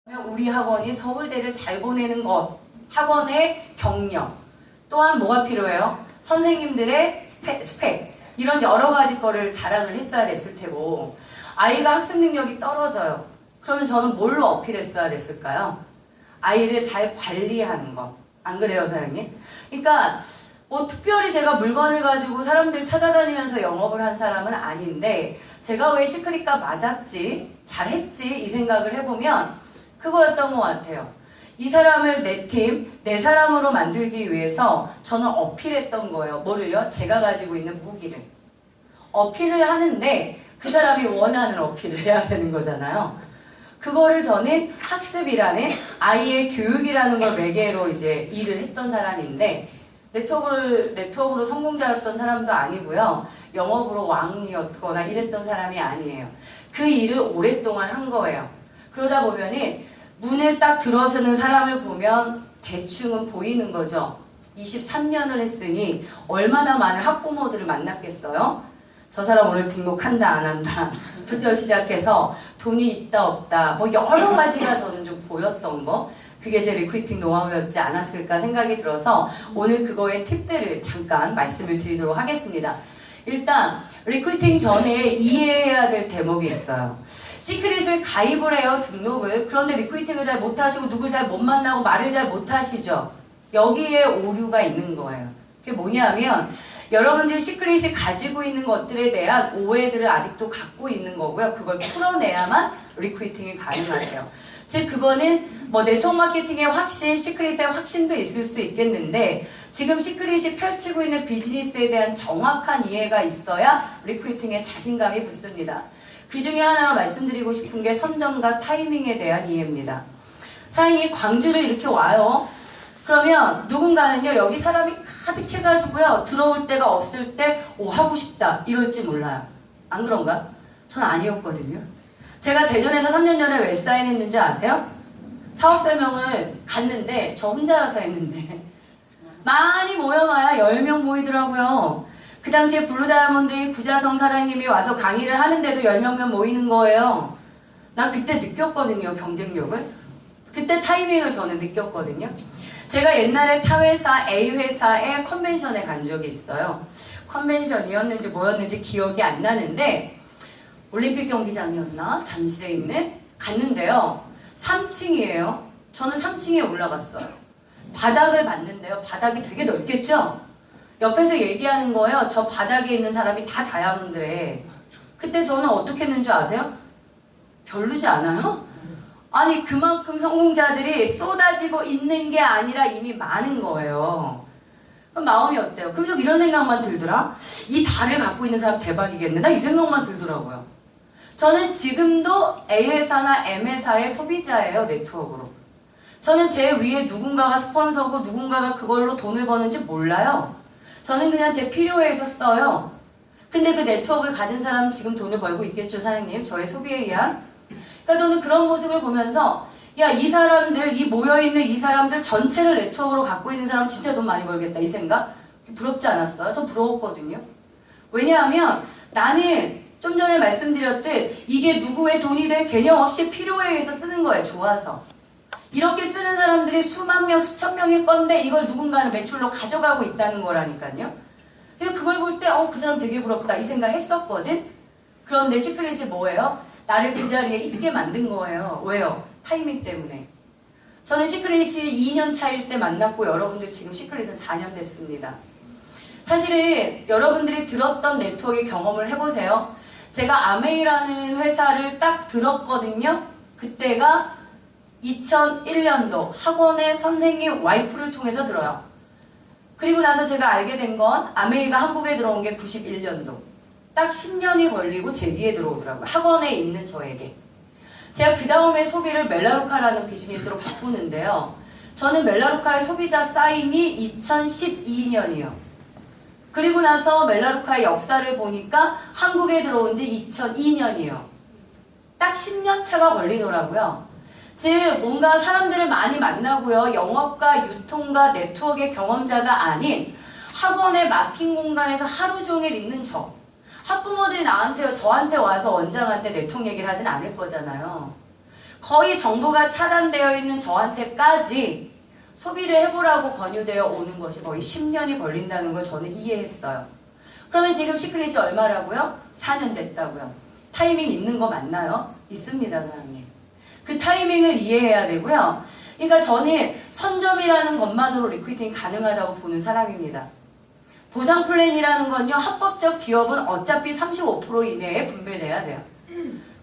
우리 학원이 서울대를 잘 보내는 것, 학원의 경력, 또한 뭐가 필요해요? 선생님들의 스펙, 이런 여러 가지 거를 자랑을 했어야 됐을 테고, 아이가 학습 능력이 떨어져요. 그러면 저는 뭘로 어필했어야 됐을까요? 아이를 잘 관리하는 것. 안 그래요, 사장님? 그러니까 뭐 특별히 제가 물건을 가지고 사람들 찾아다니면서 영업을 한 사람은 아닌데, 제가 왜 시크릿과 맞았지, 잘했지 이 생각을 해보면 그거였던 것 같아요. 이 사람을 내 팀, 내 사람으로 만들기 위해서 저는 어필했던 거예요. 뭐를요? 제가 가지고 있는 무기를. 어필을 하는데 그 사람이 원하는 어필을 해야 되는 거잖아요. 그거를 저는 학습이라는 아이의 교육이라는 걸 매개로 이제 일을 했던 사람인데, 네트워크로 성공자였던 사람도 아니고요. 영업으로 왕이었거나 이랬던 사람이 아니에요. 그 일을 오랫동안 한 거예요. 그러다 보면은 문을 딱 들어서는 사람을 보면 대충은 보이는 거죠. 23년을 했으니 얼마나 많은 학부모들을 만났겠어요? 저 사람 오늘 등록한다 안 한다 부터 시작해서 돈이 있다 없다 뭐 여러 가지가 저는 좀 보였던 거, 그게 제 리크루팅 노하우였지 않았을까 생각이 들어서 오늘 그거의 팁들을 잠깐 말씀을 드리도록 하겠습니다. 일단 리크루팅 전에 이해해야 될 대목이 있어요. 시크릿을 가입을 해요, 등록을. 그런데 리크루팅을 잘 못하시고 누굴 잘 못 만나고 말을 잘 못하시죠. 여기에 오류가 있는 거예요. 그게 뭐냐면 여러분들이 시크릿이 가지고 있는 것들에 대한 오해들을 아직도 갖고 있는 거고요. 그걸 풀어내야만 리크루팅이 가능하세요. 즉 그거는 뭐 네트워크 마케팅의 확신, 시크릿의 확신도 있을 수 있겠는데, 지금 시크릿이 펼치고 있는 비즈니스에 대한 정확한 이해가 있어야 리크루팅에 자신감이 붙습니다. 그 중에 하나로 말씀드리고 싶은 게 선정과 타이밍에 대한 이해입니다. 사장님이 광주를 이렇게 와요. 그러면 누군가는요, 여기 사람이 가득해가지고요, 들어올 데가 없을 때 하고 싶다 이럴지 몰라요. 안 그런가? 전 아니었거든요. 제가 대전에서 3년 전에 왜 사인했는지 아세요? 사업 설명을 갔는데 저 혼자서 했는데 많이 모여봐야 10명 모이더라고요. 그 당시에 블루다이아몬드의 구자성 사장님이 와서 강의를 하는데도 10명만 모이는 거예요. 난 그때 느꼈거든요, 경쟁력을. 그때 타이밍을 저는 느꼈거든요. 제가 옛날에 타 회사 A 회사의 컨벤션에 간 적이 있어요. 컨벤션이었는지 뭐였는지 기억이 안 나는데 올림픽 경기장이었나? 잠실에 있는? 갔는데요. 3층이에요. 저는 3층에 올라갔어요. 바닥을 봤는데요. 바닥이 되게 넓겠죠? 옆에서 얘기하는 거예요. 저 바닥에 있는 사람이 다 다이아몬드래. 그때 저는 어떻게 했는 줄 아세요? 별로지 않아요? 아니 그만큼 성공자들이 쏟아지고 있는 게 아니라 이미 많은 거예요. 그럼 마음이 어때요? 그래서 이런 생각만 들더라. 이 달을 갖고 있는 사람 대박이겠네. 나 이 생각만 들더라고요. 저는 지금도 A 회사나 M 회사의 소비자예요, 네트워크로. 저는 제 위에 누군가가 스폰서고 누군가가 그걸로 돈을 버는지 몰라요. 저는 그냥 제 필요에 있어 써요. 근데 그 네트워크를 가진 사람은 지금 돈을 벌고 있겠죠, 사장님? 저의 소비에 의한. 그러니까 저는 그런 모습을 보면서 야, 이 사람들, 이 모여있는 이 사람들 전체를 네트워크로 갖고 있는 사람 진짜 돈 많이 벌겠다, 이 생각? 부럽지 않았어요? 저 부러웠거든요. 왜냐하면 나는 좀 전에 말씀드렸듯 이게 누구의 돈이 될 개념 없이 필요에 의해서 쓰는 거예요. 좋아서. 이렇게 쓰는 사람들이 수만 명, 수천 명일 건데 이걸 누군가는 매출로 가져가고 있다는 거라니까요. 그래서 그걸 볼 때 그 사람 되게 부럽다 이 생각 했었거든. 그런데 시크릿이 뭐예요? 나를 그 자리에 있게 만든 거예요. 왜요? 타이밍 때문에. 저는 시크릿이 2년 차일 때 만났고 여러분들 지금 시크릿은 4년 됐습니다. 사실은 여러분들이 들었던 네트워크 경험을 해보세요. 제가 아메이라는 회사를 딱 들었거든요. 그때가 2001년도 학원의 선생님 와이프를 통해서 들어요. 그리고 나서 제가 알게 된 건 아메이가 한국에 들어온 게 91년도. 딱 10년이 걸리고 제 뒤에 들어오더라고요. 학원에 있는 저에게. 제가 그 다음에 소비를 멜라루카라는 비즈니스로 바꾸는데요. 저는 멜라루카의 소비자 사인이 2012년이요. 그리고 나서 멜라루카의 역사를 보니까 한국에 들어온 지 2002년이요. 딱 10년 차가 걸리더라고요. 즉 뭔가 사람들을 많이 만나고요. 영업과 유통과 네트워크의 경험자가 아닌 학원의 막힌 공간에서 하루 종일 있는 저. 학부모들이 저한테 와서 원장한테 네트워크 얘기를 하진 않을 거잖아요. 거의 정보가 차단되어 있는 저한테까지 소비를 해보라고 권유되어 오는 것이 거의 10년이 걸린다는 걸 저는 이해했어요. 그러면 지금 시크릿이 얼마라고요? 4년 됐다고요. 타이밍 있는 거 맞나요? 있습니다, 사장님. 그 타이밍을 이해해야 되고요. 그러니까 저는 선점이라는 것만으로 리크루팅이 가능하다고 보는 사람입니다. 보상 플랜이라는 건요, 합법적 기업은 어차피 35% 이내에 분배돼야 돼요.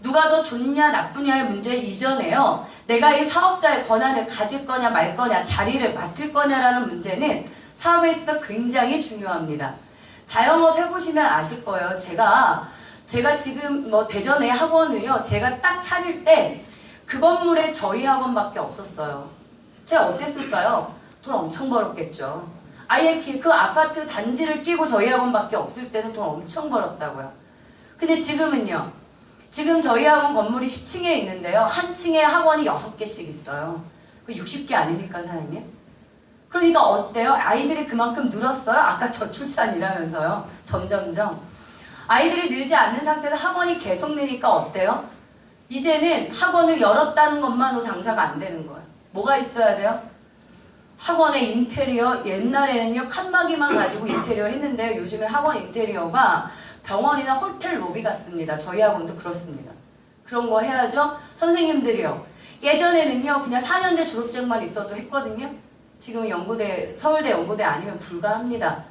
누가 더 좋냐 나쁘냐의 문제 이전에요, 내가 이 사업자의 권한을 가질 거냐 말 거냐, 자리를 맡을 거냐라는 문제는 사업에 있어서 굉장히 중요합니다. 자영업 해보시면 아실 거예요. 제가 지금 뭐 대전의 학원을요, 제가 딱 차릴 때 그 건물에 저희 학원밖에 없었어요. 제가 어땠을까요? 돈 엄청 벌었겠죠. 아예 그 아파트 단지를 끼고 저희 학원밖에 없을 때는 돈 엄청 벌었다고요. 근데 지금은요, 지금 저희 학원 건물이 10층에 있는데요, 한 층에 학원이 6개씩 있어요. 그 60개 아닙니까, 사장님? 그러니까 어때요? 아이들이 그만큼 늘었어요? 아까 저출산이라면서요. 점점점. 아이들이 늘지 않는 상태에서 학원이 계속 느니까 어때요? 이제는 학원을 열었다는 것만으로 장사가 안 되는 거예요. 뭐가 있어야 돼요? 학원의 인테리어, 옛날에는요 칸막이만 가지고 인테리어 했는데요, 요즘에 학원 인테리어가 병원이나 호텔 로비 같습니다. 저희 학원도 그렇습니다. 그런 거 해야죠. 선생님들이요, 예전에는요 그냥 4년제 졸업증만 있어도 했거든요. 지금은 연고대, 서울대 연고대 아니면 불가합니다.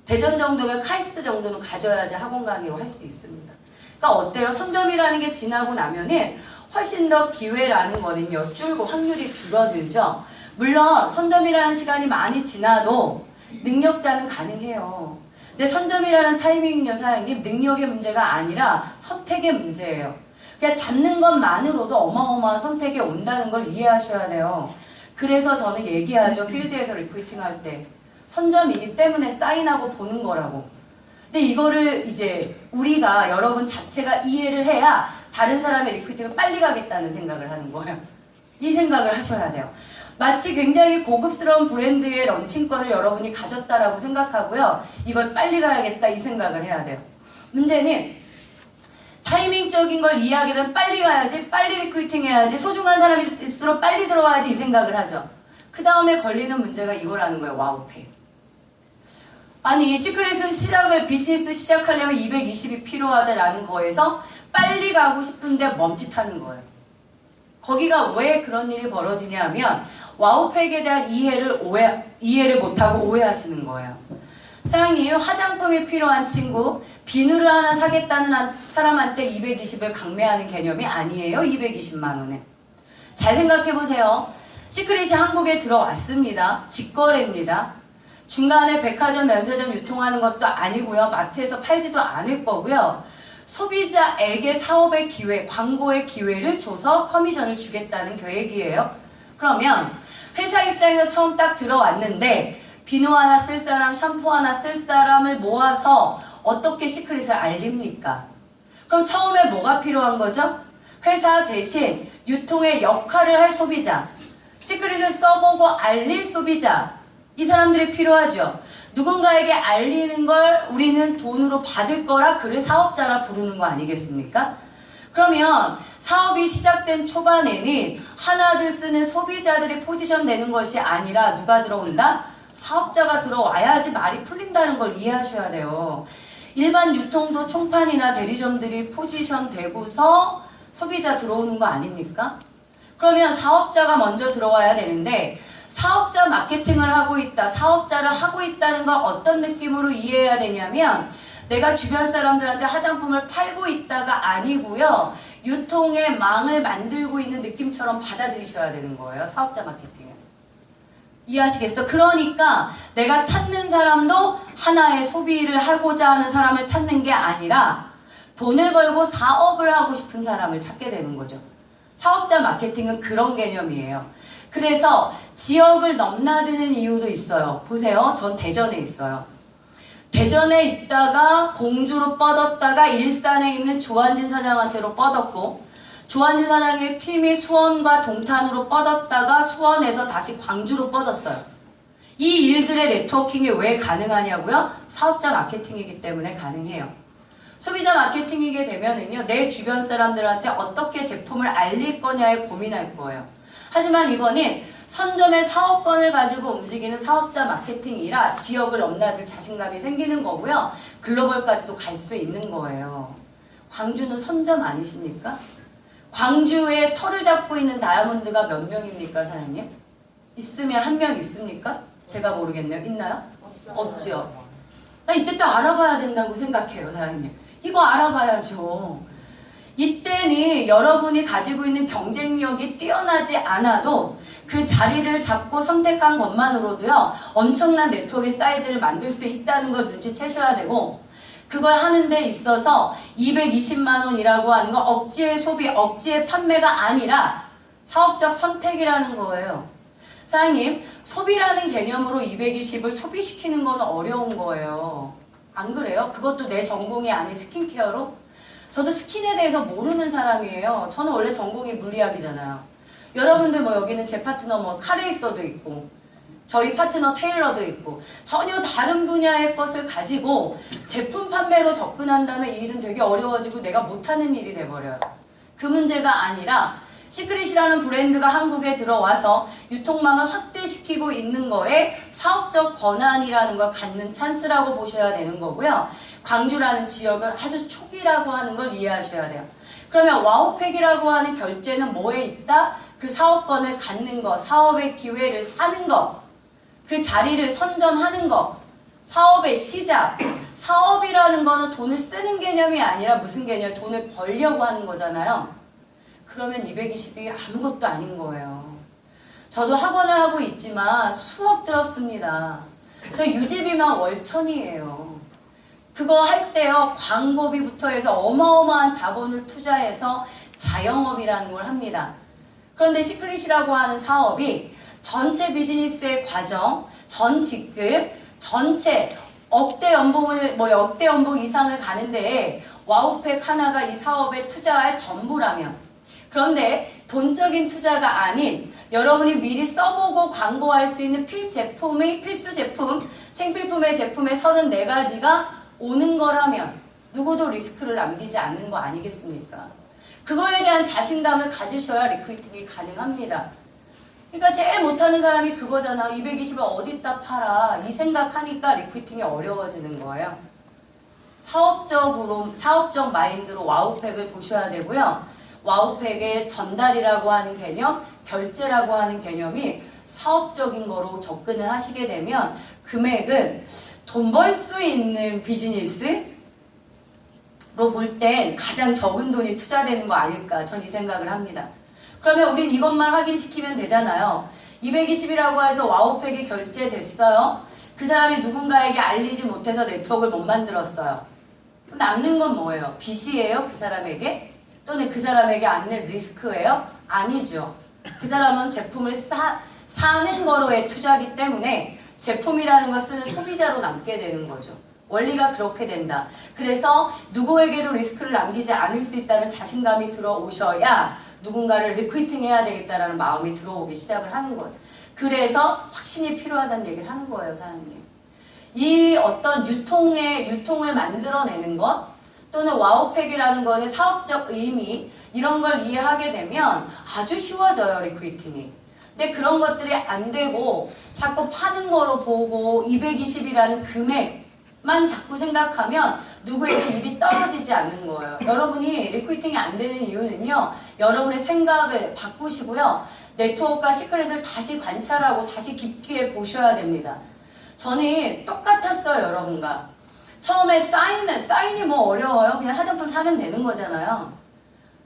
대전 정도면 카이스트 정도는 가져야지 학원 강의로 할 수 있습니다. 그러니까 어때요? 선점이라는 게 지나고 나면은 훨씬 더 기회라는 거는요 줄고 확률이 줄어들죠. 물론 선점이라는 시간이 많이 지나도 능력자는 가능해요. 근데 선점이라는 타이밍은요, 사장님, 능력의 문제가 아니라 선택의 문제예요. 그냥 잡는 것만으로도 어마어마한 선택이 온다는 걸 이해하셔야 돼요. 그래서 저는 얘기하죠. 필드에서 리크루팅 할 때. 선점이기 때문에 사인하고 보는 거라고. 근데 이거를 이제 우리가, 여러분 자체가 이해를 해야 다른 사람의 리크루팅을 빨리 가겠다는 생각을 하는 거예요. 이 생각을 하셔야 돼요. 마치 굉장히 고급스러운 브랜드의 런칭권을 여러분이 가졌다라고 생각하고요, 이걸 빨리 가야겠다 이 생각을 해야 돼요. 문제는 타이밍적인 걸 이해하게 되면 빨리 가야지, 빨리 리크루팅 해야지, 소중한 사람일수록 빨리 들어와야지 이 생각을 하죠. 그 다음에 걸리는 문제가 이거라는 거예요. 와우페이. 아니, 시크릿은 비즈니스 시작하려면 220이 필요하다라는 거에서 빨리 가고 싶은데 멈칫하는 거예요. 거기가 왜 그런 일이 벌어지냐 하면 와우팩에 대한 이해를 못하고 오해하시는 거예요. 사장님, 화장품이 필요한 친구, 비누를 하나 사겠다는 사람한테 220을 강매하는 개념이 아니에요. 220만 원에. 잘 생각해보세요. 시크릿이 한국에 들어왔습니다. 직거래입니다. 중간에 백화점, 면세점 유통하는 것도 아니고요. 마트에서 팔지도 않을 거고요. 소비자에게 사업의 기회, 광고의 기회를 줘서 커미션을 주겠다는 계획이에요. 그러면 회사 입장에서 처음 딱 들어왔는데 비누 하나 쓸 사람, 샴푸 하나 쓸 사람을 모아서 어떻게 시크릿을 알립니까? 그럼 처음에 뭐가 필요한 거죠? 회사 대신 유통의 역할을 할 소비자, 시크릿을 써보고 알릴 소비자, 이 사람들이 필요하죠. 누군가에게 알리는 걸 우리는 돈으로 받을 거라 그를 사업자라 부르는 거 아니겠습니까? 그러면 사업이 시작된 초반에는 하나둘 쓰는 소비자들이 포지션 되는 것이 아니라 누가 들어온다? 사업자가 들어와야지 말이 풀린다는 걸 이해하셔야 돼요. 일반 유통도 총판이나 대리점들이 포지션 되고서 소비자 들어오는 거 아닙니까? 그러면 사업자가 먼저 들어와야 되는데, 사업자 마케팅을 하고 있다, 사업자를 하고 있다는 걸 어떤 느낌으로 이해해야 되냐면, 내가 주변 사람들한테 화장품을 팔고 있다가 아니고요, 유통의 망을 만들고 있는 느낌처럼 받아들이셔야 되는 거예요. 사업자 마케팅은. 이해하시겠어? 그러니까 내가 찾는 사람도 하나의 소비를 하고자 하는 사람을 찾는 게 아니라 돈을 벌고 사업을 하고 싶은 사람을 찾게 되는 거죠. 사업자 마케팅은 그런 개념이에요. 그래서 지역을 넘나드는 이유도 있어요. 보세요. 전 대전에 있어요. 대전에 있다가 공주로 뻗었다가 일산에 있는 조한진 사장한테로 뻗었고, 조한진 사장의 팀이 수원과 동탄으로 뻗었다가 수원에서 다시 광주로 뻗었어요. 이 일들의 네트워킹이 왜 가능하냐고요? 사업자 마케팅이기 때문에 가능해요. 소비자 마케팅이게 되면은요, 내 주변 사람들한테 어떻게 제품을 알릴 거냐에 고민할 거예요. 하지만 이거는 선점의 사업권을 가지고 움직이는 사업자 마케팅이라 지역을 넘나들 자신감이 생기는 거고요. 글로벌까지도 갈 수 있는 거예요. 광주는 선점 아니십니까? 광주에 털을 잡고 있는 다이아몬드가 몇 명입니까, 사장님? 있으면 한 명 있습니까? 제가 모르겠네요. 있나요? 없지요. 나 이때 또 알아봐야 된다고 생각해요, 사장님. 이거 알아봐야죠. 이때는 여러분이 가지고 있는 경쟁력이 뛰어나지 않아도 그 자리를 잡고 선택한 것만으로도요, 엄청난 네트워크의 사이즈를 만들 수 있다는 걸 눈치채셔야 되고, 그걸 하는 데 있어서 220만 원이라고 하는 건 억지의 소비, 억지의 판매가 아니라 사업적 선택이라는 거예요. 사장님, 소비라는 개념으로 220을 소비시키는 건 어려운 거예요. 안 그래요? 그것도 내 전공이 아닌 스킨케어로? 저도 스킨에 대해서 모르는 사람이에요. 저는 원래 전공이 물리학이잖아요. 여러분들 뭐 여기는 제 파트너 뭐 카레이서도 있고 저희 파트너 테일러도 있고 전혀 다른 분야의 것을 가지고 제품 판매로 접근한다면 이 일은 되게 어려워지고 내가 못하는 일이 돼버려요. 그 문제가 아니라 시크릿이라는 브랜드가 한국에 들어와서 유통망을 확대시키고 있는 거에 사업적 권한이라는 걸 갖는 찬스라고 보셔야 되는 거고요. 광주라는 지역은 아주 초기라고 하는 걸 이해하셔야 돼요. 그러면 와우팩이라고 하는 결제는 뭐에 있다? 그 사업권을 갖는 거, 사업의 기회를 사는 거, 그 자리를 선점하는 거, 사업의 시작. 사업이라는 거는 돈을 쓰는 개념이 아니라 무슨 개념? 돈을 벌려고 하는 거잖아요. 그러면 220이 아무것도 아닌 거예요. 저도 학원을 하고 있지만 수업 들었습니다. 저 유지비만 월천이에요. 그거 할 때요, 광고비부터 해서 어마어마한 자본을 투자해서 자영업이라는 걸 합니다. 그런데 시크릿이라고 하는 사업이 전체 비즈니스의 과정, 전 직급, 전체 억대 연봉을, 역대 연봉 이상을 가는데 와우팩 하나가 이 사업에 투자할 전부라면, 그런데 돈적인 투자가 아닌 여러분이 미리 써보고 광고할 수 있는 필수 제품, 생필품의 제품의 34가지가 오는 거라면 누구도 리스크를 남기지 않는 거 아니겠습니까? 그거에 대한 자신감을 가지셔야 리크루팅이 가능합니다. 그러니까 제일 못하는 사람이 그거잖아. 220을 어디다 팔아. 이 생각하니까 리크루팅이 어려워지는 거예요. 사업적 마인드로 와우팩을 보셔야 되고요. 와우팩의 전달이라고 하는 개념, 결제라고 하는 개념이 사업적인 거로 접근을 하시게 되면 금액은 돈 벌 수 있는 비즈니스로 볼 땐 가장 적은 돈이 투자되는 거 아닐까, 전 이 생각을 합니다. 그러면 우린 이것만 확인시키면 되잖아요. 220이라고 해서 와우팩이 결제됐어요. 그 사람이 누군가에게 알리지 못해서 네트워크를 못 만들었어요. 남는 건 뭐예요? 빚이에요? 그 사람에게? 또는 그 사람에게 안낼 리스크예요? 아니죠. 그 사람은 제품을 사는 거로의 투자기 때문에 제품이라는 걸 쓰는 소비자로 남게 되는 거죠. 원리가 그렇게 된다. 그래서 누구에게도 리스크를 남기지 않을 수 있다는 자신감이 들어오셔야 누군가를 리크루팅 해야 되겠다라는 마음이 들어오기 시작을 하는 거예요. 그래서 확신이 필요하다는 얘기를 하는 거예요, 사장님. 이 어떤 유통을 만들어내는 것, 또는 와우팩이라는 것의 사업적 의미, 이런 걸 이해하게 되면 아주 쉬워져요, 리크루팅이. 근데 그런 것들이 안 되고 자꾸 파는 거로 보고 220이라는 금액만 자꾸 생각하면 누구에게 입이 떨어지지 않는 거예요. 여러분이 리크루팅이 안 되는 이유는요, 여러분의 생각을 바꾸시고요, 네트워크와 시크릿을 다시 관찰하고 다시 깊게 보셔야 됩니다. 저는 똑같았어요, 여러분과. 처음에 사인이 뭐 어려워요? 그냥 화장품 사면 되는 거잖아요.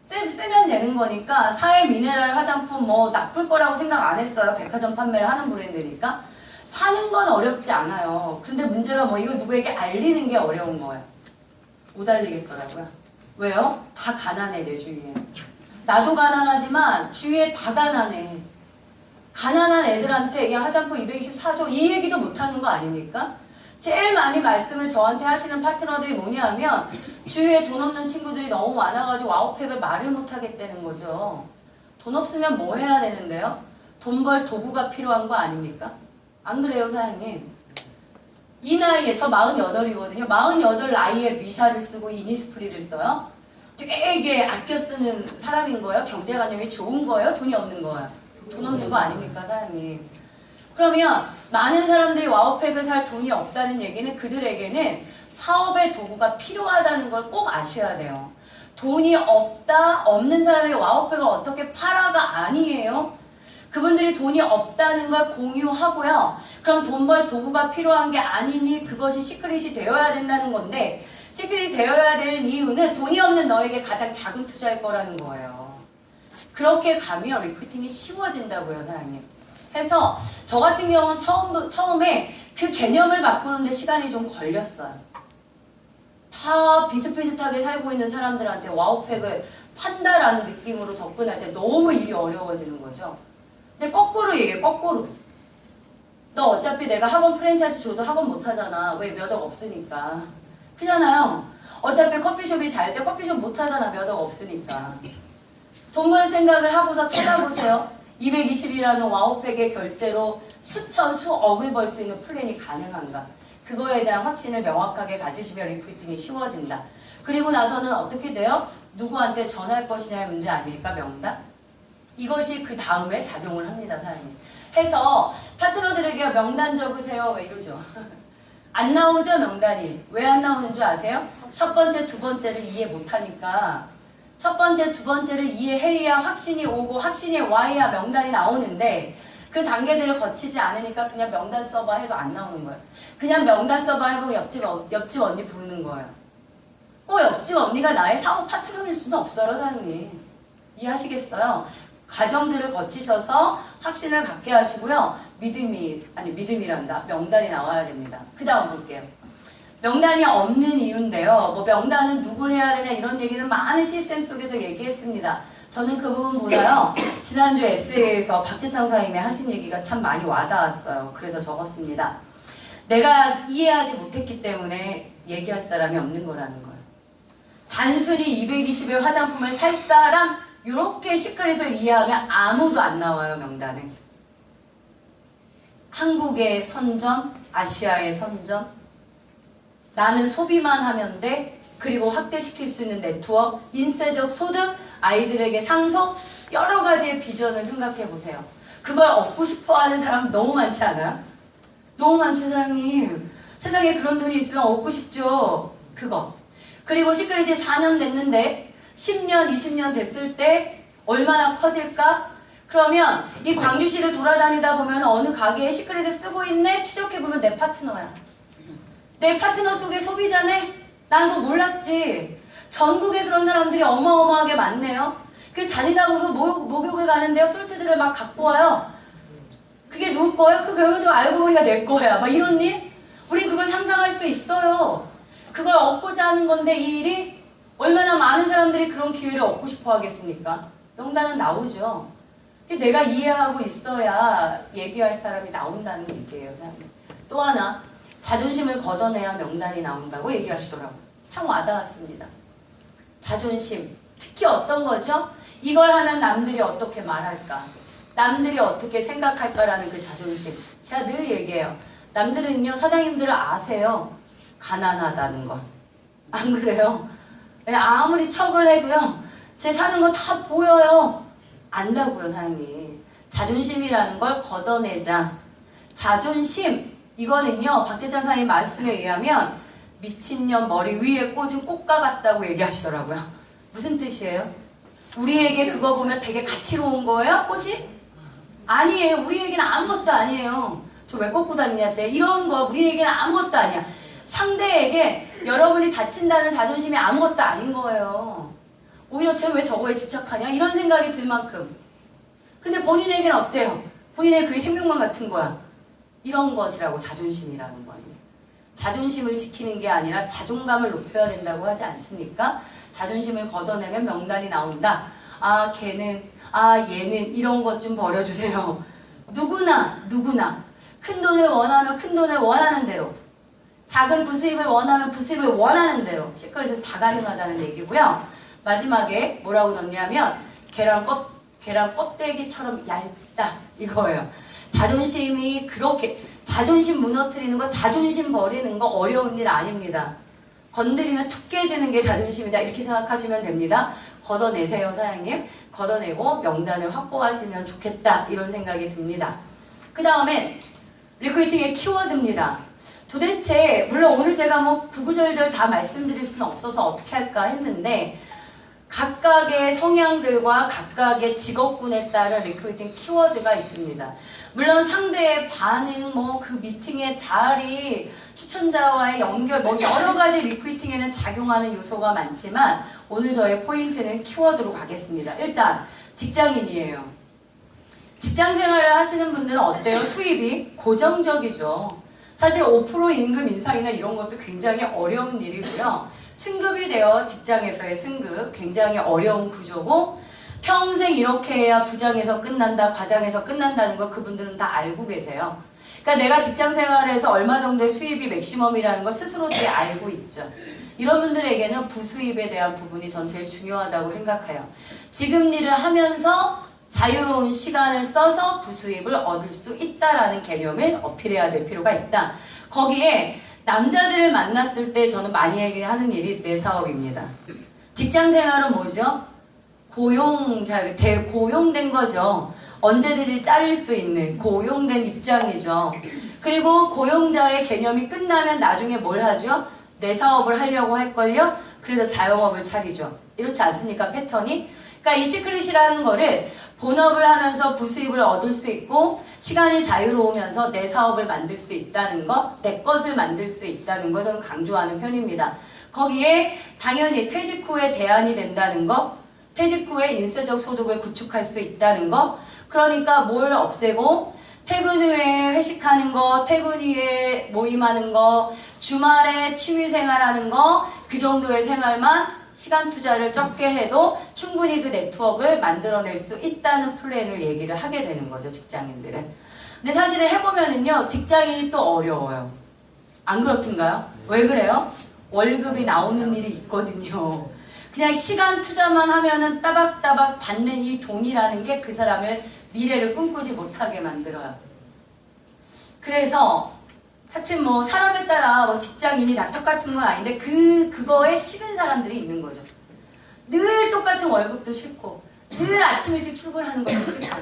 쓰면 되는 거니까 사회 미네랄 화장품 뭐 나쁠 거라고 생각 안 했어요. 백화점 판매를 하는 브랜드니까. 사는 건 어렵지 않아요. 근데 문제가 뭐 이거 누구에게 알리는 게 어려운 거예요. 못 알리겠더라고요. 왜요? 다 가난해, 내 주위에. 나도 가난하지만 주위에 다 가난해. 가난한 애들한테 야 화장품 220 사줘 이 얘기도 못하는 거 아닙니까? 제일 많이 말씀을 저한테 하시는 파트너들이 뭐냐면 주위에 돈 없는 친구들이 너무 많아가지고 와우팩을 말을 못하겠다는 거죠. 돈 없으면 뭐 해야 되는데요? 돈 벌 도구가 필요한 거 아닙니까? 안 그래요, 사장님? 이 나이에 저 48이거든요. 48 나이에 미샤를 쓰고 이니스프리를 써요. 되게 아껴 쓰는 사람인 거예요. 경제관념이 좋은 거예요. 돈이 없는 거예요. 돈 없는 거 아닙니까 사장님. 그러면 많은 사람들이 와우팩을 살 돈이 없다는 얘기는 그들에게는 사업의 도구가 필요하다는 걸 꼭 아셔야 돼요. 돈이 없는 사람에게 와우팩을 어떻게 팔아가 아니에요. 그분들이 돈이 없다는 걸 공유하고요. 그럼 돈 벌 도구가 필요한 게 아니니 그것이 시크릿이 되어야 된다는 건데, 시크릿이 되어야 될 이유는 돈이 없는 너에게 가장 작은 투자일 거라는 거예요. 그렇게 가면 리크루팅이 쉬워진다고요, 사장님. 해서 저 같은 경우는 처음에 그 개념을 바꾸는데 시간이 좀 걸렸어요. 다 비슷비슷하게 살고 있는 사람들한테 와우팩을 판다라는 느낌으로 접근할 때 너무 일이 어려워지는 거죠. 근데 거꾸로 얘기해, 거꾸로. 너 어차피 내가 학원 프랜차이즈 줘도 학원 못하잖아. 왜? 몇 억 없으니까. 그잖아요. 어차피 커피숍이 잘 돼 커피숍 못하잖아. 몇 억 없으니까. 돈 벌 생각을 하고서 찾아보세요. 220이라는 와우팩의 결제로 수억을 벌 수 있는 플랜이 가능한가. 그거에 대한 확신을 명확하게 가지시면 리크루팅이 쉬워진다. 그리고 나서는 어떻게 돼요? 누구한테 전할 것이냐의 문제 아닙니까? 명단? 이것이 그 다음에 작용을 합니다, 사장님. 해서 파트너들에게 명단 적으세요. 왜 이러죠? 안 나오죠, 명단이. 왜 안 나오는 줄 아세요? 첫 번째, 두 번째를 이해 못하니까. 첫 번째, 두 번째를 이해해야 확신이 오고 확신이 와야 명단이 나오는데 그 단계들을 거치지 않으니까 그냥 명단 써봐 해도 안 나오는 거예요. 그냥 명단 써봐 해보면 옆집 언니 부르는 거예요. 옆집 언니가 나의 사업 파트너일 수는 없어요, 사장님. 이해하시겠어요? 과정들을 거치셔서 확신을 갖게 하시고요. 믿음이란다. 명단이 나와야 됩니다. 그 다음 볼게요. 명단이 없는 이유인데요. 뭐 명단은 누굴 해야 되냐 이런 얘기는 많은 시스템 속에서 얘기했습니다. 저는 그 부분보다요. 지난주 에세이에서 박재창 사님이 하신 얘기가 참 많이 와닿았어요. 그래서 적었습니다. 내가 이해하지 못했기 때문에 얘기할 사람이 없는 거라는 거예요. 단순히 220의 화장품을 살 사람 이렇게 시크릿을 이해하면 아무도 안 나와요. 명단에. 한국의 선점, 아시아의 선점, 나는 소비만 하면 돼. 그리고 확대시킬 수 있는 네트워크, 인쇄적 소득, 아이들에게 상속, 여러 가지의 비전을 생각해 보세요. 그걸 얻고 싶어 하는 사람 너무 많지 않아요? 너무 많죠, 사장님. 세상에 그런 돈이 있으면 얻고 싶죠. 그거. 그리고 시크릿이 4년 됐는데 10년, 20년 됐을 때 얼마나 커질까? 그러면 이 광주시를 돌아다니다 보면 어느 가게에 시크릿을 쓰고 있네? 추적해보면 내 파트너야. 내 파트너 속에 소비자네? 난 그거 몰랐지. 전국에 그런 사람들이 어마어마하게 많네요. 그 다니다 보면 목욕을 가는데요. 솔트들을 막 갖고 와요. 그게 누구 거예요? 그 결과도 알고 보니까 내 거야. 막 이런 일? 우린 그걸 상상할 수 있어요. 그걸 얻고자 하는 건데 이 일이 얼마나 많은 사람들이 그런 기회를 얻고 싶어 하겠습니까? 명단은 나오죠. 내가 이해하고 있어야 얘기할 사람이 나온다는 얘기예요, 사장님. 또 하나, 자존심을 걷어내야 명단이 나온다고 얘기하시더라고요. 참 와닿았습니다. 자존심. 특히 어떤 거죠? 이걸 하면 남들이 어떻게 말할까? 남들이 어떻게 생각할까라는 그 자존심. 제가 늘 얘기해요. 남들은요, 사장님들을 아세요. 가난하다는 걸. 안 그래요? 아무리 척을 해도요, 제 사는 거 다 보여요. 안다고요, 사장님. 자존심이라는 걸 걷어내자. 자존심. 이거는요, 박재찬 사장님 말씀에 의하면 미친년 머리 위에 꽂은 꽃과 같다고 얘기하시더라고요. 무슨 뜻이에요? 우리에게 그거 보면 되게 가치로운 거예요? 꽃이? 아니에요. 우리에게는 아무것도 아니에요. 저 왜 꽂고 다니냐, 쟤. 이런 거 우리에게는 아무것도 아니야. 상대에게 여러분이 다친다는 자존심이 아무것도 아닌 거예요. 오히려 쟤 왜 저거에 집착하냐? 이런 생각이 들 만큼. 근데 본인에게는 어때요? 본인에게 그게 생명만 같은 거야. 이런 것이라고 자존심이라는 거예요. 자존심을 지키는 게 아니라 자존감을 높여야 된다고 하지 않습니까? 자존심을 걷어내면 명단이 나온다. 아, 걔는, 아, 얘는 이런 것 좀 버려주세요. 누구나 큰 돈을 원하면 큰 돈을 원하는 대로, 작은 부수입을 원하면 부수입을 원하는 대로 시크릿은 다 가능하다는 얘기고요. 마지막에 뭐라고 넣냐면 계란 껍데기처럼 얇다 이거예요. 자존심이 그렇게 자존심 무너뜨리는 거, 자존심 버리는 거 어려운 일 아닙니다. 건드리면 툭 깨지는 게 자존심이다 이렇게 생각하시면 됩니다. 걷어내세요 사장님. 걷어내고 명단을 확보하시면 좋겠다 이런 생각이 듭니다. 그 다음에 리크루팅의 키워드입니다. 도대체 물론 오늘 제가 뭐 구구절절 다 말씀드릴 수는 없어서 어떻게 할까 했는데 각각의 성향들과 각각의 직업군에 따른 리크루팅 키워드가 있습니다. 물론 상대의 반응, 뭐 그 미팅의 자리, 추천자와의 연결, 뭐 여러 가지 리크루팅에는 작용하는 요소가 많지만 오늘 저의 포인트는 키워드로 가겠습니다. 일단 직장인이에요. 직장 생활을 하시는 분들은 어때요? 수입이 고정적이죠. 사실 5% 임금 인상이나 이런 것도 굉장히 어려운 일이고요. 승급이 되어 직장에서의 승급 굉장히 어려운 구조고 평생 이렇게 해야 부장에서 끝난다, 과장에서 끝난다는 걸 그분들은 다 알고 계세요. 그러니까 내가 직장 생활에서 얼마 정도의 수입이 맥시멈이라는 걸 스스로들이 알고 있죠. 이런 분들에게는 부수입에 대한 부분이 전 제일 중요하다고 생각해요. 지금 일을 하면서 자유로운 시간을 써서 부수입을 얻을 수 있다라는 개념을 어필해야 될 필요가 있다. 거기에 남자들을 만났을 때 저는 많이 얘기하는 일이 내 사업입니다. 직장 생활은 뭐죠? 고용된 거죠. 언제든지 잘릴 수 있는 고용된 입장이죠. 그리고 고용자의 개념이 끝나면 나중에 뭘 하죠? 내 사업을 하려고 할걸요? 그래서 자영업을 차리죠. 이렇지 않습니까? 패턴이? 그러니까 이 시크릿이라는 거를 본업을 하면서 부수입을 얻을 수 있고 시간이 자유로우면서 내 사업을 만들 수 있다는 거, 내 것을 만들 수 있다는 거 저는 강조하는 편입니다. 거기에 당연히 퇴직 후에 대안이 된다는 거, 퇴직 후에 인쇄적 소득을 구축할 수 있다는 거, 그러니까 뭘 없애고 퇴근 후에 회식하는 거, 퇴근 후에 모임하는 거, 주말에 취미생활하는 거, 그 정도의 생활만 시간 투자를 적게 해도 충분히 그 네트워크를 만들어낼 수 있다는 플랜을 얘기를 하게 되는 거죠, 직장인들은. 근데 사실은 해보면은요, 직장인이 또 어려워요. 안 그렇든가요? 왜 그래요? 월급이 나오는 일이 있거든요. 그냥 시간 투자만 하면은 따박따박 받는 이 돈이라는 게 그 사람을 미래를 꿈꾸지 못하게 만들어요. 그래서 하여튼 뭐 사람에 따라 뭐 직장인이 다 똑같은 건 아닌데 그거에 싫은 사람들이 있는 거죠. 늘 똑같은 월급도 싫고 늘 아침 일찍 출근하는 것도 싫고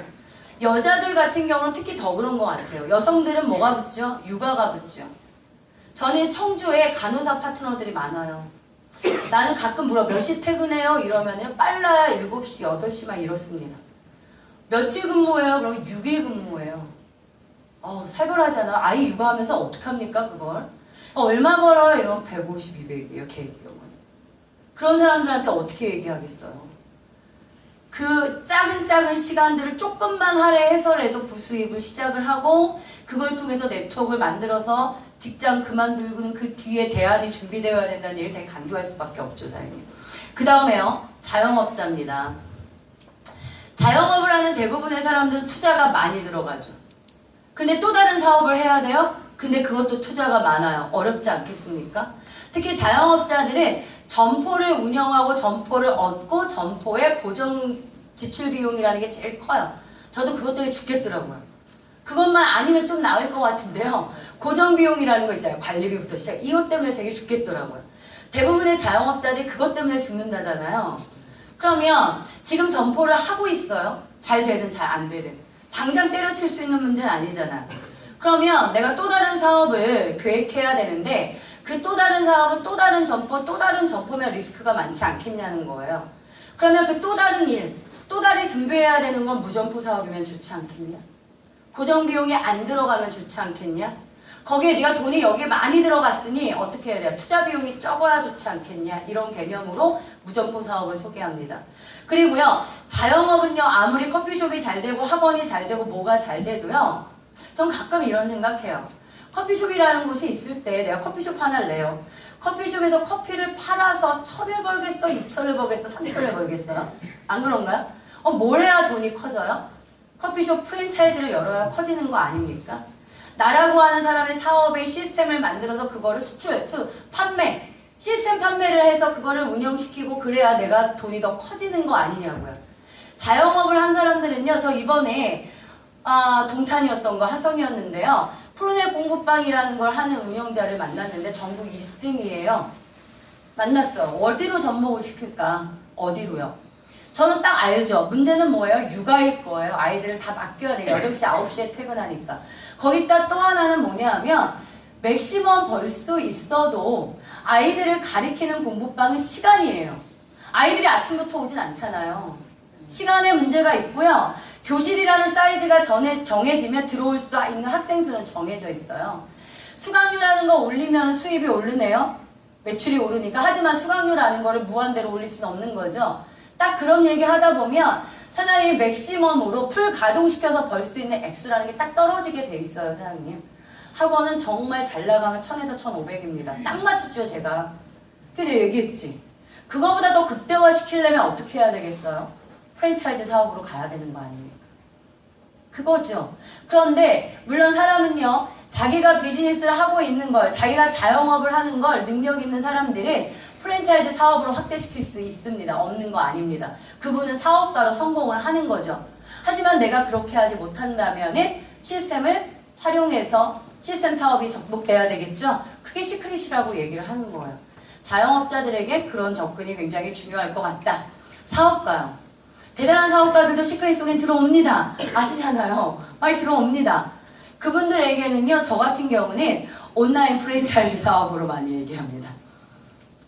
여자들 같은 경우는 특히 더 그런 것 같아요. 여성들은 뭐가 붙죠? 육아가 붙죠. 저는 청주에 간호사 파트너들이 많아요. 나는 가끔 물어 몇 시 퇴근해요? 이러면은 빨라야 7시, 8시만 이렇습니다. 며칠 근무해요? 그러면 6일 근무해요. 살벌하잖아. 아이 육아하면서 어떡합니까 그걸? 얼마 벌어요? 이러면 150, 200이에요. 계획병은. 그런 사람들한테 어떻게 얘기하겠어요? 그 작은 시간들을 조금만 할애해서라도 부수입을 시작을 하고 그걸 통해서 네트워크를 만들어서 직장 그만두고는 그 뒤에 대안이 준비되어야 된다는 얘기를 되게 강조할 수밖에 없죠, 사장님. 그 다음에요. 자영업자입니다. 자영업을 하는 대부분의 사람들은 투자가 많이 들어가죠. 근데 또 다른 사업을 해야 돼요? 근데 그것도 투자가 많아요. 어렵지 않겠습니까? 특히 자영업자들은 점포를 운영하고 점포를 얻고 점포의 고정 지출 비용이라는 게 제일 커요. 저도 그것 때문에 죽겠더라고요. 그것만 아니면 좀 나을 것 같은데요. 고정 비용이라는 거 있잖아요. 관리비부터 시작. 이것 때문에 되게 죽겠더라고요. 대부분의 자영업자들이 그것 때문에 죽는다잖아요. 그러면 지금 점포를 하고 있어요. 잘 되든 잘 안 되든. 당장 때려칠 수 있는 문제는 아니잖아요. 그러면 내가 또 다른 사업을 계획해야 되는데 그 또 다른 사업은 또 다른 점포, 또 다른 점포면 리스크가 많지 않겠냐는 거예요. 그러면 그 또 다른 일, 또 다른 준비해야 되는 건 무점포 사업이면 좋지 않겠냐? 고정 비용이 안 들어가면 좋지 않겠냐? 거기에 네가 돈이 여기에 많이 들어갔으니 어떻게 해야 돼? 투자 비용이 적어야 좋지 않겠냐? 이런 개념으로 무점포 사업을 소개합니다. 그리고요, 자영업은요, 아무리 커피숍이 잘 되고 학원이 잘 되고 뭐가 잘 돼도요, 전 가끔 이런 생각해요. 커피숍이라는 곳이 있을 때 내가 커피숍 하나를 내요. 커피숍에서 커피를 팔아서 1,000을 벌겠어? 2,000을 벌겠어? 3,000을 벌겠어요? 안 그런가요? 뭘 해야 돈이 커져요? 커피숍 프랜차이즈를 열어야 커지는 거 아닙니까? 나라고 하는 사람의 사업의 시스템을 만들어서 그거를 판매, 시스템 판매를 해서 그거를 운영시키고 그래야 내가 돈이 더 커지는 거 아니냐고요. 자영업을 한 사람들은요, 저 이번에 동탄이었던 거 하성이었는데요. 프로넷 공부방이라는 걸 하는 운영자를 만났는데 전국 1등이에요. 만났어요. 어디로 접목을 시킬까? 어디로요? 저는 딱 알죠. 문제는 뭐예요? 육아일 거예요. 아이들을 다 맡겨야 돼요. 8시, 9시에 퇴근하니까. 거기다 또 하나는 뭐냐면 맥시멈 벌 수 있어도 아이들을 가리키는 공부방은 시간이에요. 아이들이 아침부터 오진 않잖아요. 시간에 문제가 있고요. 교실이라는 사이즈가 정해지면 들어올 수 있는 학생 수는 정해져 있어요. 수강료라는 거 올리면 수입이 오르네요. 매출이 오르니까. 하지만 수강료라는 거를 무한대로 올릴 수는 없는 거죠. 딱 그런 얘기 하다 보면 사장님이 맥시멈으로 풀 가동시켜서 벌 수 있는 액수라는 게 딱 떨어지게 돼 있어요, 사장님. 학원은 정말 잘 나가면 1000에서 1500입니다. 딱 맞췄죠, 제가. 근데 얘기했지. 그거보다 더 극대화 시키려면 어떻게 해야 되겠어요? 프랜차이즈 사업으로 가야 되는 거 아닙니까? 그거죠. 그런데 물론 사람은요, 자기가 비즈니스를 하고 있는 걸, 자기가 자영업을 하는 걸 능력 있는 사람들이 프랜차이즈 사업으로 확대시킬 수 있습니다. 없는 거 아닙니다. 그분은 사업가로 성공을 하는 거죠. 하지만 내가 그렇게 하지 못한다면 시스템을 활용해서 시스템 사업이 접목돼야 되겠죠. 그게 시크릿이라고 얘기를 하는 거예요. 자영업자들에게 그런 접근이 굉장히 중요할 것 같다. 사업가요. 대단한 사업가들도 시크릿 속에 들어옵니다. 아시잖아요. 많이 들어옵니다. 그분들에게는요, 저 같은 경우는 온라인 프랜차이즈 사업으로 많이 얘기합니다.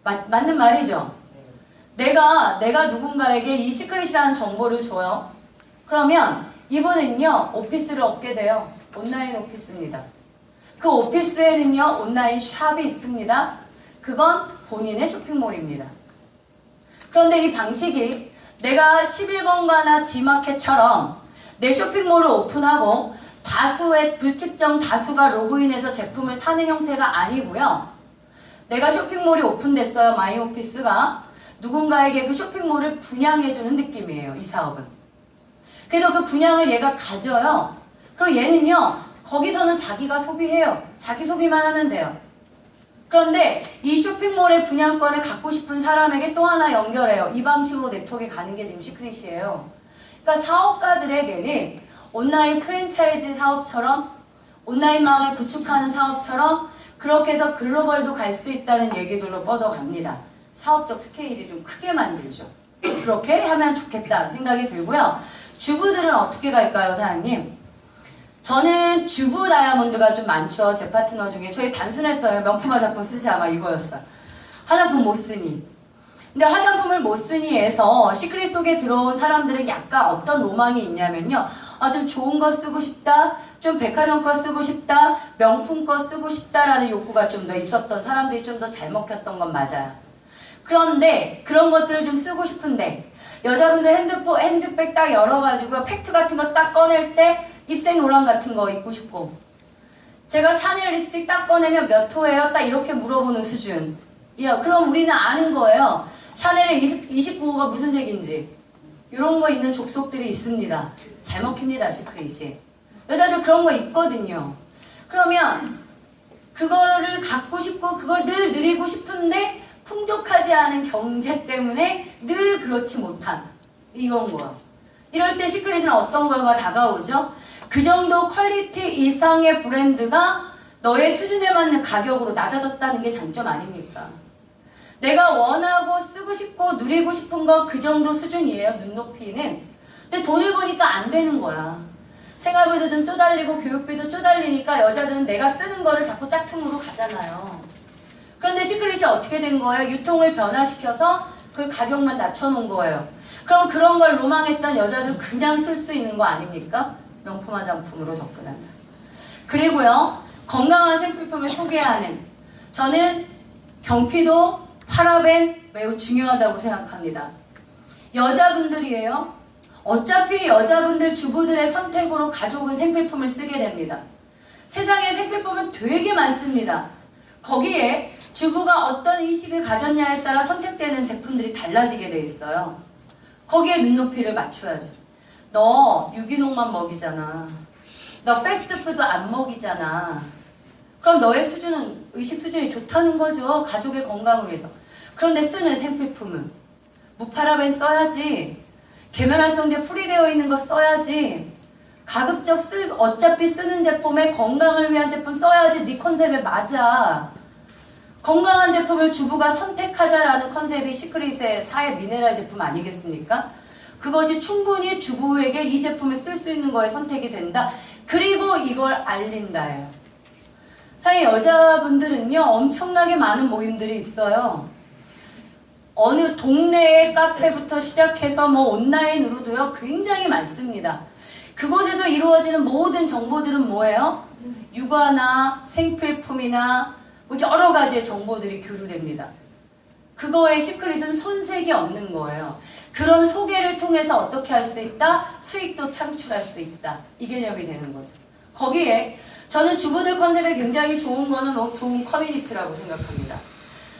맞는 말이죠? 내가 누군가에게 이 시크릿이라는 정보를 줘요. 그러면 이분은요, 오피스를 얻게 돼요. 온라인 오피스입니다. 그 오피스에는요, 온라인 샵이 있습니다. 그건 본인의 쇼핑몰입니다. 그런데 이 방식이 내가 11번가나 G마켓처럼 내 쇼핑몰을 오픈하고 다수의 불특정 다수가 로그인해서 제품을 사는 형태가 아니고요. 내가 쇼핑몰이 오픈됐어요. 마이오피스가. 누군가에게 그 쇼핑몰을 분양해주는 느낌이에요. 이 사업은. 그래서 그 분양을 얘가 가져요. 그리고 얘는요. 거기서는 자기가 소비해요. 자기 소비만 하면 돼요. 그런데 이 쇼핑몰의 분양권을 갖고 싶은 사람에게 또 하나 연결해요. 이 방식으로 네트워크에 가는 게 지금 시크릿이에요. 그러니까 사업가들에게는 온라인 프랜차이즈 사업처럼 온라인망을 구축하는 사업처럼 그렇게 해서 글로벌도 갈 수 있다는 얘기들로 뻗어갑니다. 사업적 스케일이 좀 크게 만들죠. 그렇게 하면 좋겠다 생각이 들고요. 주부들은 어떻게 갈까요, 사장님? 저는 주부 다이아몬드가 좀 많죠. 제 파트너 중에. 저희 단순했어요. 명품 화장품 쓰자 막 이거였어요. 화장품 못 쓰니. 근데 화장품을 못 쓰니에서 시크릿 속에 들어온 사람들은 약간 어떤 로망이 있냐면요. 좀 좋은 거 쓰고 싶다. 좀 백화점 거 쓰고 싶다. 명품 거 쓰고 싶다라는 욕구가 좀 더 있었던 사람들이 좀 더 잘 먹혔던 건 맞아요. 그런데 그런 것들을 좀 쓰고 싶은데 여자분들 핸드백 딱 열어가지고 팩트 같은 거 딱 꺼낼 때 입생로랑 같은 거 입고 싶고 제가 샤넬 립스틱 딱 꺼내면 몇 호예요? 딱 이렇게 물어보는 수준. 그럼 우리는 아는 거예요. 샤넬의 29호가 무슨 색인지. 이런 거 있는 족속들이 있습니다. 잘 먹힙니다, 시크릿이. 여자들 그런 거 있거든요. 그러면 그거를 갖고 싶고 그걸 늘 누리고 싶은데 풍족하지 않은 경제 때문에 늘 그렇지 못한 이건 거야. 이럴 때 시크릿은 어떤 거가 다가오죠? 그 정도 퀄리티 이상의 브랜드가 너의 수준에 맞는 가격으로 낮아졌다는 게 장점 아닙니까? 내가 원하고 쓰고 싶고 누리고 싶은 건 그 정도 수준이에요, 눈높이는. 근데 돈을 보니까 안 되는 거야. 생활비도 좀 쪼달리고 교육비도 쪼달리니까 여자들은 내가 쓰는 거를 자꾸 짝퉁으로 가잖아요. 그런데 시크릿이 어떻게 된 거예요? 유통을 변화시켜서 그 가격만 낮춰놓은 거예요. 그럼 그런 걸 로망했던 여자들은 그냥 쓸 수 있는 거 아닙니까? 명품 화장품으로 접근한다. 그리고요, 건강한 생필품을 소개하는, 저는 경피도 파라벤 매우 중요하다고 생각합니다. 여자분들이에요. 어차피 여자분들 주부들의 선택으로 가족은 생필품을 쓰게 됩니다. 세상에 생필품은 되게 많습니다. 거기에 주부가 어떤 의식을 가졌냐에 따라 선택되는 제품들이 달라지게 돼 있어요. 거기에 눈높이를 맞춰야죠. 너 유기농만 먹이잖아. 너 패스트푸드 안 먹이잖아. 그럼 너의 수준은, 의식 수준이 좋다는 거죠. 가족의 건강을 위해서. 그런데 쓰는 생필품은 무파라벤 써야지. 계면활성제 풀이되어 있는 거 써야지. 가급적 어차피 쓰는 제품에 건강을 위한 제품 써야지 네 컨셉에 맞아. 건강한 제품을 주부가 선택하자라는 컨셉이 시크릿의 사회 미네랄 제품 아니겠습니까? 그것이 충분히 주부에게 이 제품을 쓸 수 있는 거에 선택이 된다. 그리고 이걸 알린다예요. 사실 여자분들은요, 엄청나게 많은 모임들이 있어요. 어느 동네의 카페부터 시작해서 뭐 온라인으로도요, 굉장히 많습니다. 그곳에서 이루어지는 모든 정보들은 뭐예요? 육아나 생필품이나 뭐 여러 가지의 정보들이 교류됩니다. 그거의 시크릿은 손색이 없는 거예요. 그런 소개를 통해서 어떻게 할 수 있다? 수익도 창출할 수 있다. 이 개념이 되는 거죠. 거기에 저는 주부들 컨셉에 굉장히 좋은 거는 뭐 좋은 커뮤니티라고 생각합니다.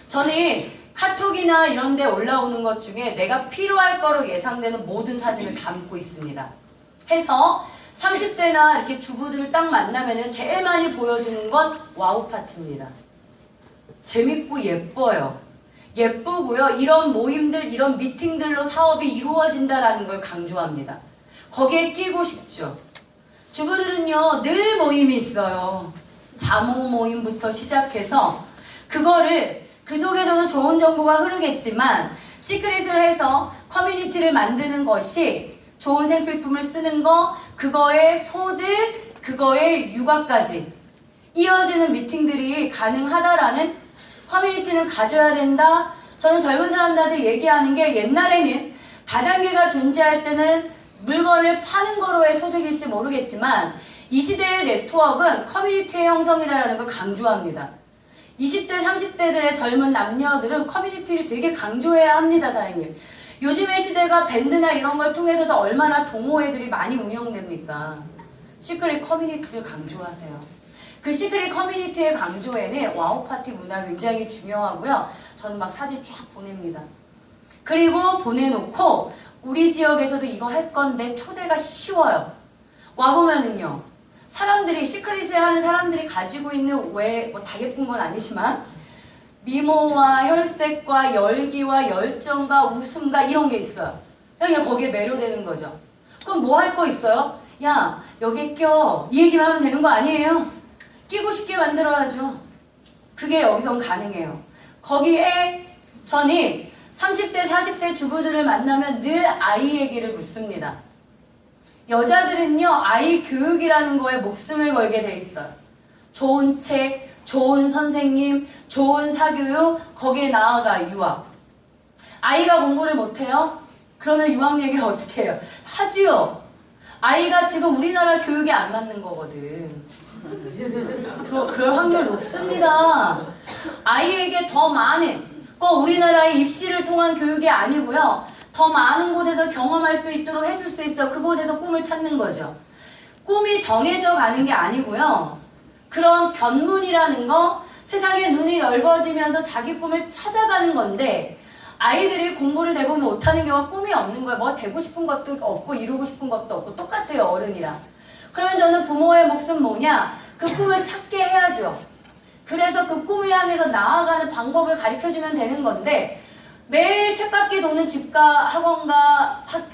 저는 카톡이나 이런 데 올라오는 것 중에 내가 필요할 거로 예상되는 모든 사진을 담고 있습니다. 해서 30대나 이렇게 주부들을 딱 만나면은 제일 많이 보여주는 건 와우 파티입니다. 재밌고 예뻐요. 예쁘고요. 이런 모임들, 이런 미팅들로 사업이 이루어진다라는 걸 강조합니다. 거기에 끼고 싶죠. 주부들은요, 늘 모임이 있어요. 자모 모임부터 시작해서 그거를 그 속에서는 좋은 정보가 흐르겠지만 시크릿을 해서 커뮤니티를 만드는 것이 좋은 생필품을 쓰는 거, 그거의 소득, 그거의 육아까지 이어지는 미팅들이 가능하다라는 커뮤니티는 가져야 된다. 저는 젊은 사람들한테 얘기하는 게 옛날에는 다단계가 존재할 때는 물건을 파는 거로의 소득일지 모르겠지만 이 시대의 네트워크는 커뮤니티의 형성이다라는 걸 강조합니다. 20대, 30대들의 젊은 남녀들은 커뮤니티를 되게 강조해야 합니다, 사장님. 요즘의 시대가 밴드나 이런 걸 통해서도 얼마나 동호회들이 많이 운영됩니까? 시크릿 커뮤니티를 강조하세요. 그 시크릿 커뮤니티의 강조에는 와우 파티 문화 굉장히 중요하고요. 저는 막 사진 쫙 보냅니다. 그리고 보내놓고 우리 지역에서도 이거 할 건데 초대가 쉬워요. 와보면은요. 사람들이 시크릿을 하는 사람들이 가지고 있는 왜 뭐 다 예쁜 건 아니지만 미모와 혈색과 열기와 열정과 웃음과 이런 게 있어요. 그냥 거기에 매료되는 거죠. 그럼 뭐 할 거 있어요? 야 여기 껴. 이 얘기만 하면 되는 거 아니에요. 끼고 싶게 만들어야죠. 그게 여기선 가능해요. 거기에 저는 30대 40대 주부들을 만나면 늘 아이 얘기를 묻습니다. 여자들은요 아이 교육이라는 거에 목숨을 걸게 돼 있어요. 좋은 책, 좋은 선생님, 좋은 사교육, 거기에 나아가 유학. 아이가 공부를 못해요? 그러면 유학 얘기를 어떻게 해요? 하지요. 아이가 지금 우리나라 교육에 안 맞는 거거든. 그럴 확률 높습니다. 아이에게 더 많은, 꼭 우리나라의 입시를 통한 교육이 아니고요. 더 많은 곳에서 경험할 수 있도록 해줄 수 있어. 그곳에서 꿈을 찾는 거죠. 꿈이 정해져 가는 게 아니고요. 그런 견문이라는 거, 세상의 눈이 넓어지면서 자기 꿈을 찾아가는 건데 아이들이 공부를 대부분 못하는 경우가 꿈이 없는 거예요. 뭐 되고 싶은 것도 없고 이루고 싶은 것도 없고 똑같아요. 어른이랑. 그러면 저는 부모의 몫은 뭐냐? 그 꿈을 찾게 해야죠. 그래서 그 꿈을 향해서 나아가는 방법을 가르쳐주면 되는 건데 매일 쳇바퀴 도는 집과 학원과 학교